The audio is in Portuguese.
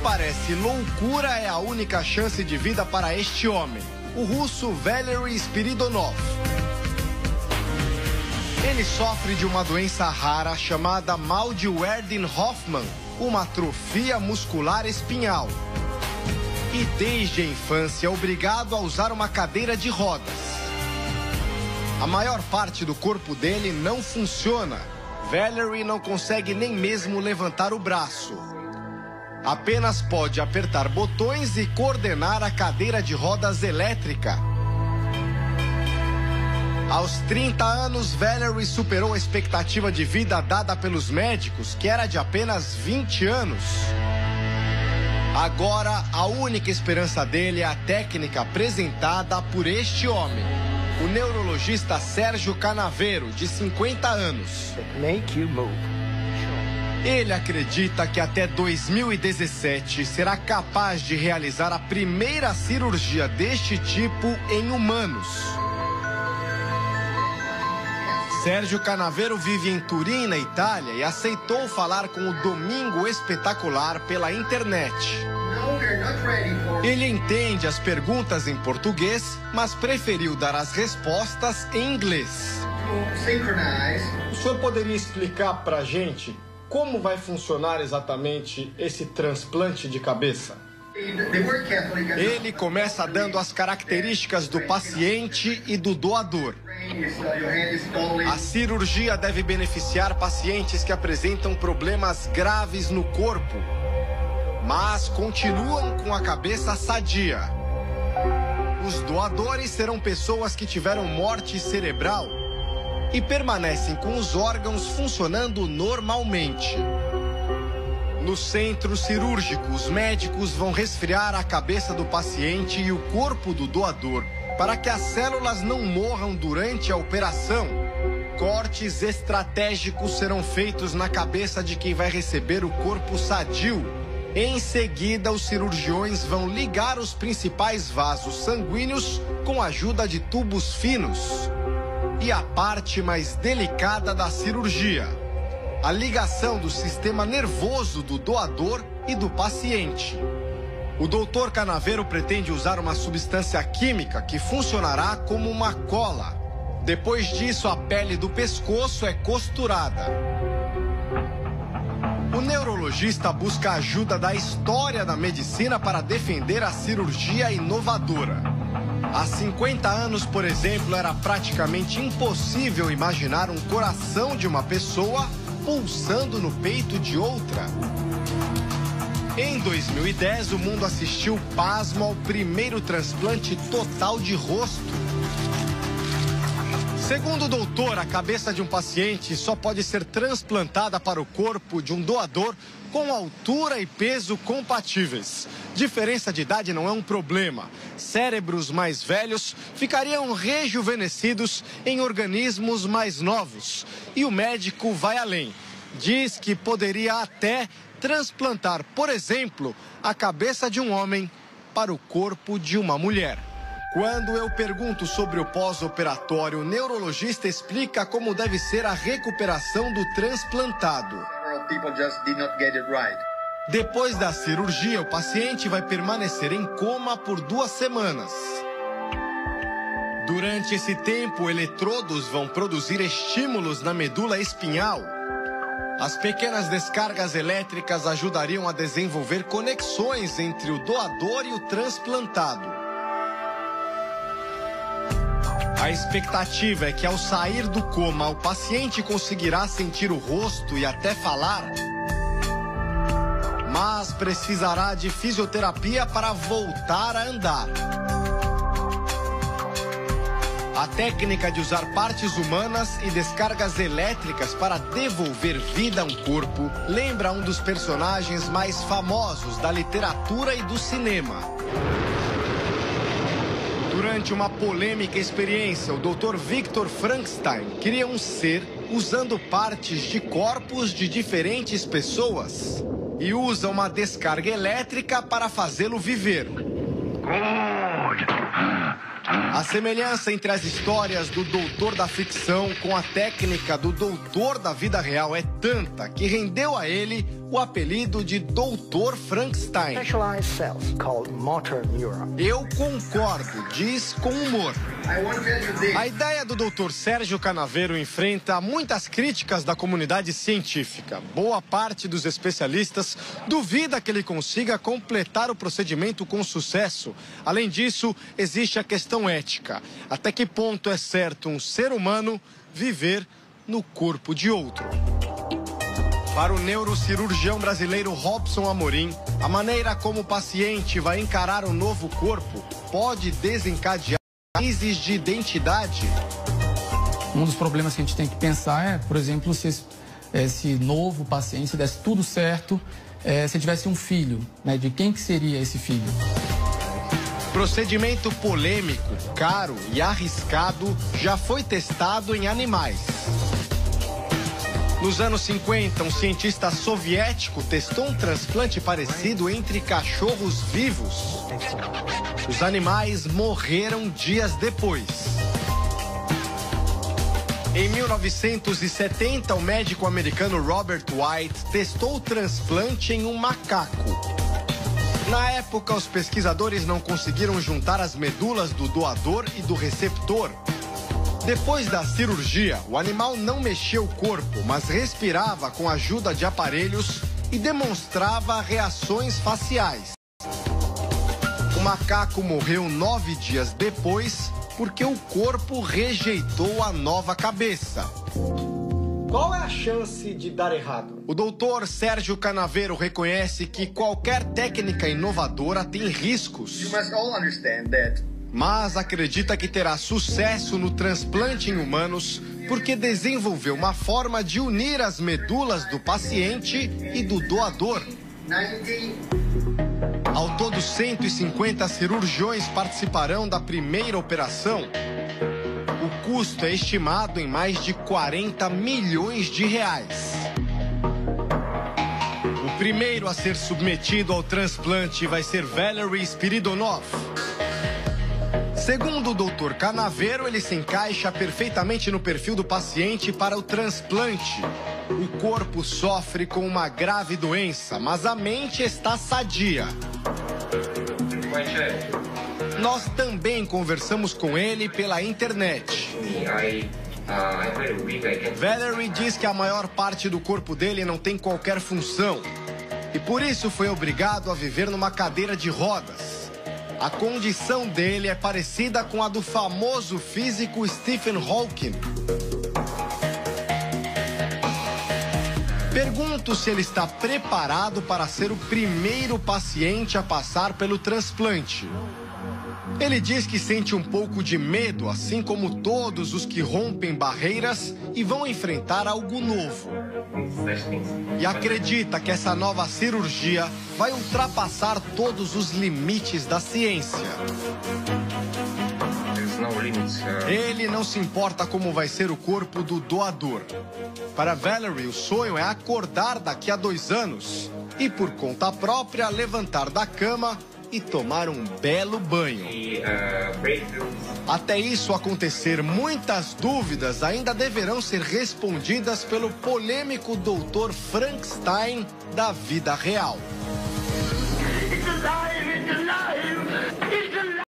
parece loucura é a única chance de vida para este homem, o russo Valery Spiridonov. Ele sofre de uma doença rara chamada mal de Erdin-Hoffmann, uma atrofia muscular espinhal. E desde a infância é obrigado a usar uma cadeira de rodas. A maior parte do corpo dele não funciona. Valery não consegue nem mesmo levantar o braço. Apenas pode apertar botões e coordenar a cadeira de rodas elétrica. Aos 30 anos, Valery superou a expectativa de vida dada pelos médicos, que era de apenas 20 anos. Agora, a única esperança dele é a técnica apresentada por este homem, o neurologista Sérgio Canavero, de 50 anos. Ele acredita que até 2017 será capaz de realizar a primeira cirurgia deste tipo em humanos. Sérgio Canavero vive em Turim, na Itália, e aceitou falar com o Domingo Espetacular pela internet. Ele entende as perguntas em português, mas preferiu dar as respostas em inglês. O senhor poderia explicar pra gente como vai funcionar exatamente esse transplante de cabeça? Ele começa dando as características do paciente e do doador. A cirurgia deve beneficiar pacientes que apresentam problemas graves no corpo, mas continuam com a cabeça sadia. Os doadores serão pessoas que tiveram morte cerebral e permanecem com os órgãos funcionando normalmente. No centro cirúrgico, os médicos vão resfriar a cabeça do paciente e o corpo do doador para que as células não morram durante a operação. Cortes estratégicos serão feitos na cabeça de quem vai receber o corpo sadio. Em seguida, os cirurgiões vão ligar os principais vasos sanguíneos com a ajuda de tubos finos. E a parte mais delicada da cirurgia: a ligação do sistema nervoso do doador e do paciente. O Dr. Canavero pretende usar uma substância química que funcionará como uma cola. Depois disso, a pele do pescoço é costurada. O neurologista busca a ajuda da história da medicina para defender a cirurgia inovadora. Há 50 anos, por exemplo, era praticamente impossível imaginar um coração de uma pessoa pulsando no peito de outra. Em 2010, o mundo assistiu, pasmo, ao primeiro transplante total de rosto. Segundo o doutor, a cabeça de um paciente só pode ser transplantada para o corpo de um doador com altura e peso compatíveis. Diferença de idade não é um problema. Cérebros mais velhos ficariam rejuvenescidos em organismos mais novos. E o médico vai além. Diz que poderia até transplantar, por exemplo, a cabeça de um homem para o corpo de uma mulher. Quando eu pergunto sobre o pós-operatório, o neurologista explica como deve ser a recuperação do transplantado. Depois da cirurgia, o paciente vai permanecer em coma por 2 semanas. Durante esse tempo, eletrodos vão produzir estímulos na medula espinhal. As pequenas descargas elétricas ajudariam a desenvolver conexões entre o doador e o transplantado. A expectativa é que, ao sair do coma, o paciente conseguirá sentir o rosto e até falar, mas precisará de fisioterapia para voltar a andar. A técnica de usar partes humanas e descargas elétricas para devolver vida a um corpo lembra um dos personagens mais famosos da literatura e do cinema. Durante uma polêmica experiência, o Dr. Victor Frankenstein queria um ser usando partes de corpos de diferentes pessoas e usa uma descarga elétrica para fazê-lo viver. Good. A semelhança entre as histórias do doutor da ficção com a técnica do doutor da vida real é tanta que rendeu a ele o apelido de Doutor Frankenstein. Eu concordo, diz com humor. A ideia do Dr. Sérgio Canaveiro enfrenta muitas críticas da comunidade científica. Boa parte dos especialistas duvida que ele consiga completar o procedimento com sucesso. Além disso, existe a questão ética. Até que ponto é certo um ser humano viver no corpo de outro? Para o neurocirurgião brasileiro Robson Amorim, a maneira como o paciente vai encarar o novo corpo pode desencadear crises de identidade. Um dos problemas que a gente tem que pensar é, por exemplo, se esse novo paciente, se desse tudo certo, se tivesse um filho, né? De quem que seria esse filho? Procedimento polêmico, caro e arriscado já foi testado em animais. Nos anos 50, um cientista soviético testou um transplante parecido entre cachorros vivos. Os animais morreram dias depois. Em 1970, o médico americano Robert White testou o transplante em um macaco. Na época, os pesquisadores não conseguiram juntar as medulas do doador e do receptor. Depois da cirurgia, o animal não mexia o corpo, mas respirava com a ajuda de aparelhos e demonstrava reações faciais. O macaco morreu 9 dias depois porque o corpo rejeitou a nova cabeça. Qual é a chance de dar errado? O doutor Sérgio Canaveiro reconhece que qualquer técnica inovadora tem riscos. Mas acredita que terá sucesso no transplante em humanos porque desenvolveu uma forma de unir as medulas do paciente e do doador. Ao todo, 150 cirurgiões participarão da primeira operação. O custo é estimado em mais de 40 milhões de reais. O primeiro a ser submetido ao transplante vai ser Valery Spiridonov. Segundo o Dr. Canaveiro, ele se encaixa perfeitamente no perfil do paciente para o transplante. O corpo sofre com uma grave doença, mas a mente está sadia. Nós também conversamos com ele pela internet. Valery diz que a maior parte do corpo dele não tem qualquer função e por isso foi obrigado a viver numa cadeira de rodas. A condição dele é parecida com a do famoso físico Stephen Hawking. Pergunto se ele está preparado para ser o primeiro paciente a passar pelo transplante. Ele diz que sente um pouco de medo, assim como todos os que rompem barreiras e vão enfrentar algo novo. E acredita que essa nova cirurgia vai ultrapassar todos os limites da ciência. Ele não se importa como vai ser o corpo do doador. Para Valery, o sonho é acordar daqui a 2 anos e, por conta própria, levantar da cama e tomar um belo banho. Até isso acontecer, muitas dúvidas ainda deverão ser respondidas pelo polêmico Dr. Frankenstein da vida real.